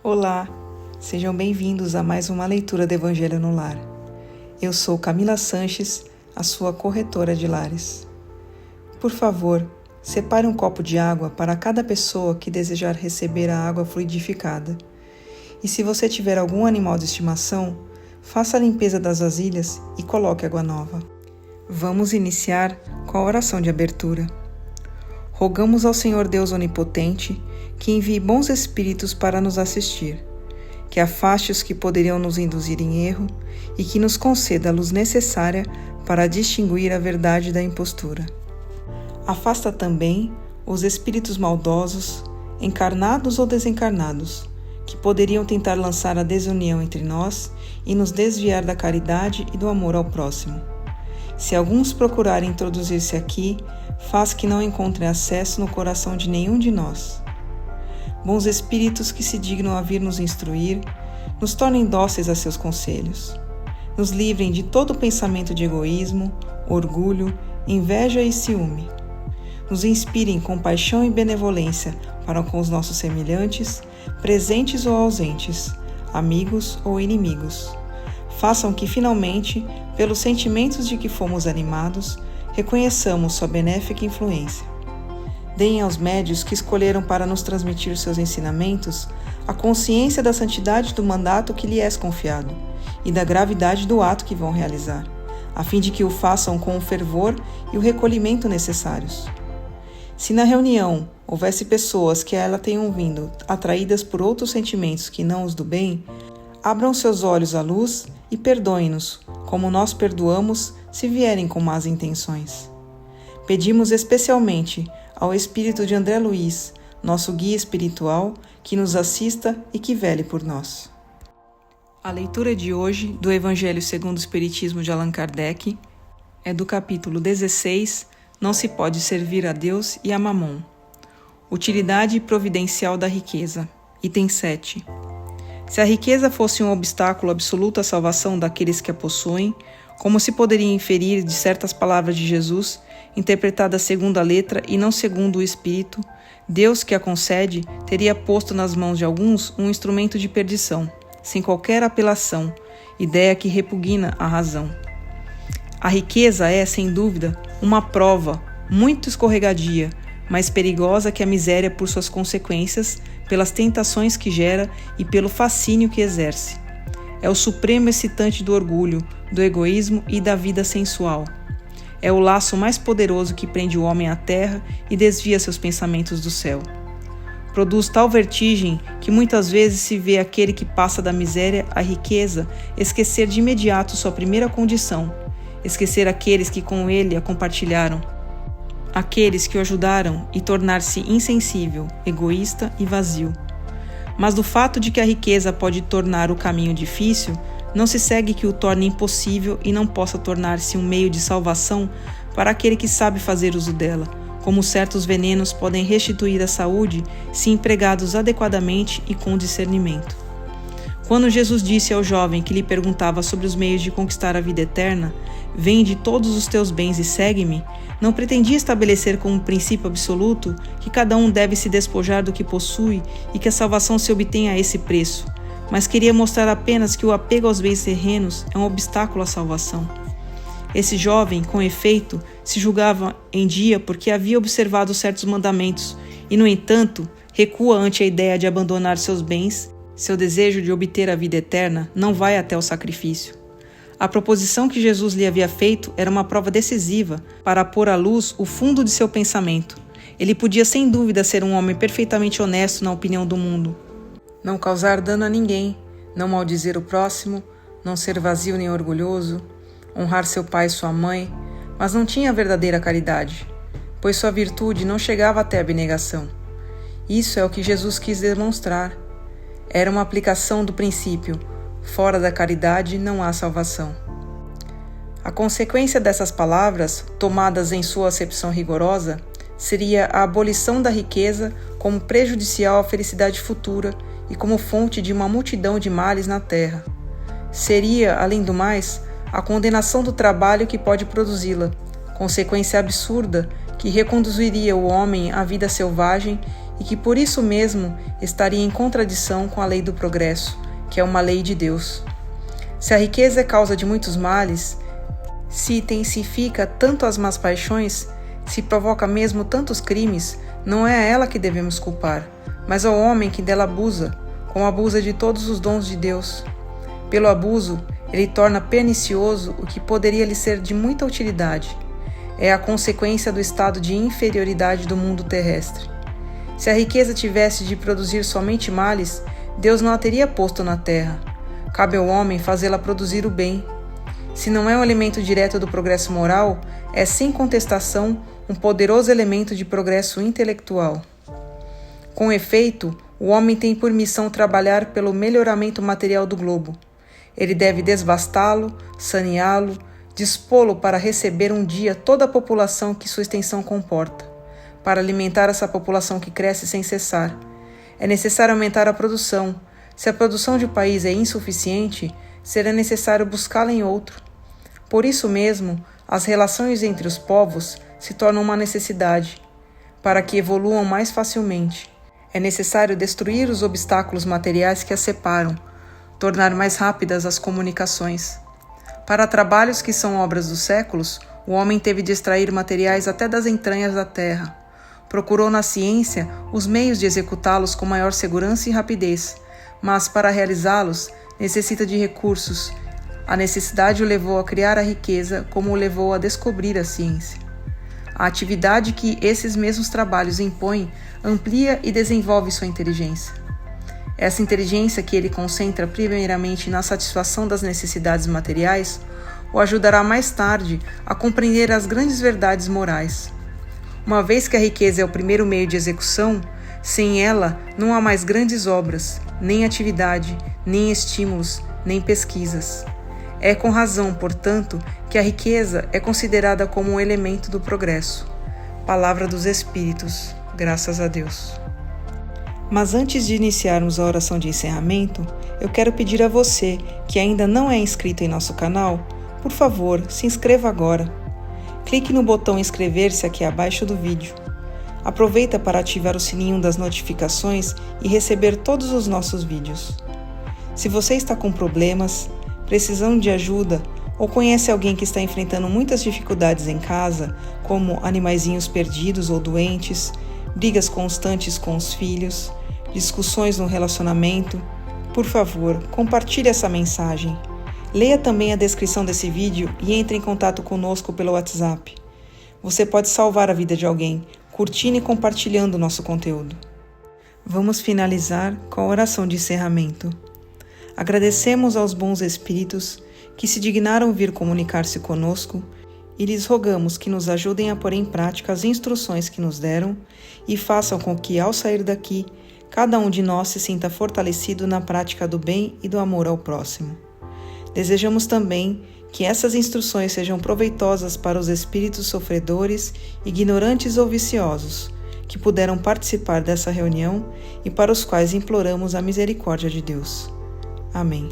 Olá, sejam bem-vindos a mais uma leitura do Evangelho no Lar. Eu sou Camila Sanches, a sua corretora de lares. Por favor, separe um copo de água para cada pessoa que desejar receber a água fluidificada. E se você tiver algum animal de estimação, faça a limpeza das vasilhas e coloque água nova. Vamos iniciar com a oração de abertura. Rogamos ao Senhor Deus Onipotente que envie bons espíritos para nos assistir, que afaste os que poderiam nos induzir em erro e que nos conceda a luz necessária para distinguir a verdade da impostura. Afasta também os espíritos maldosos, encarnados ou desencarnados, que poderiam tentar lançar a desunião entre nós e nos desviar da caridade e do amor ao próximo. Se alguns procurarem introduzir-se aqui, faz que não encontrem acesso no coração de nenhum de nós. Bons espíritos que se dignam a vir nos instruir, nos tornem dóceis a seus conselhos. Nos livrem de todo pensamento de egoísmo, orgulho, inveja e ciúme. Nos inspirem compaixão e benevolência para com os nossos semelhantes, presentes ou ausentes, amigos ou inimigos. Façam que, finalmente, pelos sentimentos de que fomos animados, reconheçamos sua benéfica influência. Deem aos médios que escolheram para nos transmitir seus ensinamentos a consciência da santidade do mandato que lhes é confiado e da gravidade do ato que vão realizar, a fim de que o façam com o fervor e o recolhimento necessários. Se na reunião houvesse pessoas que a ela tenham vindo atraídas por outros sentimentos que não os do bem, abram seus olhos à luz e perdoem-nos, como nós perdoamos se vierem com más intenções. Pedimos especialmente ao espírito de André Luiz, nosso guia espiritual, que nos assista e que vele por nós. A leitura de hoje do Evangelho segundo o Espiritismo de Allan Kardec é do capítulo 16, Não se pode servir a Deus e a Mamon. Utilidade providencial da riqueza. Item 7. Se a riqueza fosse um obstáculo absoluto à salvação daqueles que a possuem, como se poderia inferir de certas palavras de Jesus, interpretadas segundo a letra e não segundo o espírito, Deus que a concede teria posto nas mãos de alguns um instrumento de perdição, sem qualquer apelação, ideia que repugna a razão. A riqueza é, sem dúvida, uma prova muito escorregadia, mais perigosa que a miséria por suas consequências, pelas tentações que gera e pelo fascínio que exerce. É o supremo excitante do orgulho, do egoísmo e da vida sensual. É o laço mais poderoso que prende o homem à terra e desvia seus pensamentos do céu. Produz tal vertigem que muitas vezes se vê aquele que passa da miséria à riqueza esquecer de imediato sua primeira condição, esquecer aqueles que com ele a compartilharam, aqueles que o ajudaram e tornar-se insensível, egoísta e vazio. Mas do fato de que a riqueza pode tornar o caminho difícil, não se segue que o torne impossível e não possa tornar-se um meio de salvação para aquele que sabe fazer uso dela, como certos venenos podem restituir a saúde se empregados adequadamente e com discernimento. Quando Jesus disse ao jovem que lhe perguntava sobre os meios de conquistar a vida eterna, "Vende todos os teus bens e segue-me", não pretendia estabelecer como princípio absoluto que cada um deve se despojar do que possui e que a salvação se obtenha a esse preço, mas queria mostrar apenas que o apego aos bens terrenos é um obstáculo à salvação. Esse jovem, com efeito, se julgava em dia porque havia observado certos mandamentos e, no entanto, recua ante a ideia de abandonar seus bens. Seu desejo de obter a vida eterna não vai até o sacrifício. A proposição que Jesus lhe havia feito era uma prova decisiva para pôr à luz o fundo de seu pensamento. Ele podia sem dúvida ser um homem perfeitamente honesto na opinião do mundo. Não causar dano a ninguém, não maldizer o próximo, não ser vazio nem orgulhoso, honrar seu pai e sua mãe, mas não tinha verdadeira caridade, pois sua virtude não chegava até a abnegação. Isso é o que Jesus quis demonstrar. Era uma aplicação do princípio: fora da caridade não há salvação. A consequência dessas palavras, tomadas em sua acepção rigorosa, seria a abolição da riqueza como prejudicial à felicidade futura e como fonte de uma multidão de males na terra. Seria, além do mais, a condenação do trabalho que pode produzi-la, consequência absurda que reconduziria o homem à vida selvagem e que por isso mesmo estaria em contradição com a lei do progresso, que é uma lei de Deus. Se a riqueza é causa de muitos males, se intensifica tanto as más paixões, se provoca mesmo tantos crimes, não é a ela que devemos culpar, mas ao homem que dela abusa, como abusa de todos os dons de Deus. Pelo abuso, ele torna pernicioso o que poderia lhe ser de muita utilidade. É a consequência do estado de inferioridade do mundo terrestre. Se a riqueza tivesse de produzir somente males, Deus não a teria posto na terra. Cabe ao homem fazê-la produzir o bem. Se não é um elemento direto do progresso moral, é sem contestação um poderoso elemento de progresso intelectual. Com efeito, o homem tem por missão trabalhar pelo melhoramento material do globo. Ele deve desvastá-lo, saneá-lo, dispô-lo para receber um dia toda a população que sua extensão comporta. Para alimentar essa população que cresce sem cessar, é necessário aumentar a produção. Se a produção de um país é insuficiente, será necessário buscá-la em outro. Por isso mesmo, as relações entre os povos se tornam uma necessidade. Para que evoluam mais facilmente, é necessário destruir os obstáculos materiais que as separam, tornar mais rápidas as comunicações. Para trabalhos que são obras dos séculos, o homem teve de extrair materiais até das entranhas da terra. Procurou na ciência os meios de executá-los com maior segurança e rapidez, mas para realizá-los necessita de recursos. A necessidade o levou a criar a riqueza, como o levou a descobrir a ciência. A atividade que esses mesmos trabalhos impõem amplia e desenvolve sua inteligência. Essa inteligência que ele concentra primeiramente na satisfação das necessidades materiais o ajudará mais tarde a compreender as grandes verdades morais. Uma vez que a riqueza é o primeiro meio de execução, sem ela não há mais grandes obras, nem atividade, nem estímulos, nem pesquisas. É com razão, portanto, que a riqueza é considerada como um elemento do progresso. Palavra dos Espíritos, graças a Deus. Mas antes de iniciarmos a oração de encerramento, eu quero pedir a você, que ainda não é inscrito em nosso canal, por favor, se inscreva agora. Clique no botão inscrever-se aqui abaixo do vídeo. Aproveita para ativar o sininho das notificações e receber todos os nossos vídeos. Se você está com problemas, precisando de ajuda ou conhece alguém que está enfrentando muitas dificuldades em casa, como animaizinhos perdidos ou doentes, brigas constantes com os filhos, discussões no relacionamento, por favor, compartilhe essa mensagem. Leia também a descrição desse vídeo e entre em contato conosco pelo WhatsApp. Você pode salvar a vida de alguém, curtindo e compartilhando o nosso conteúdo. Vamos finalizar com a oração de encerramento. Agradecemos aos bons espíritos que se dignaram vir comunicar-se conosco e lhes rogamos que nos ajudem a pôr em prática as instruções que nos deram e façam com que, ao sair daqui, cada um de nós se sinta fortalecido na prática do bem e do amor ao próximo. Desejamos também que essas instruções sejam proveitosas para os espíritos sofredores, ignorantes ou viciosos, que puderam participar dessa reunião e para os quais imploramos a misericórdia de Deus. Amém.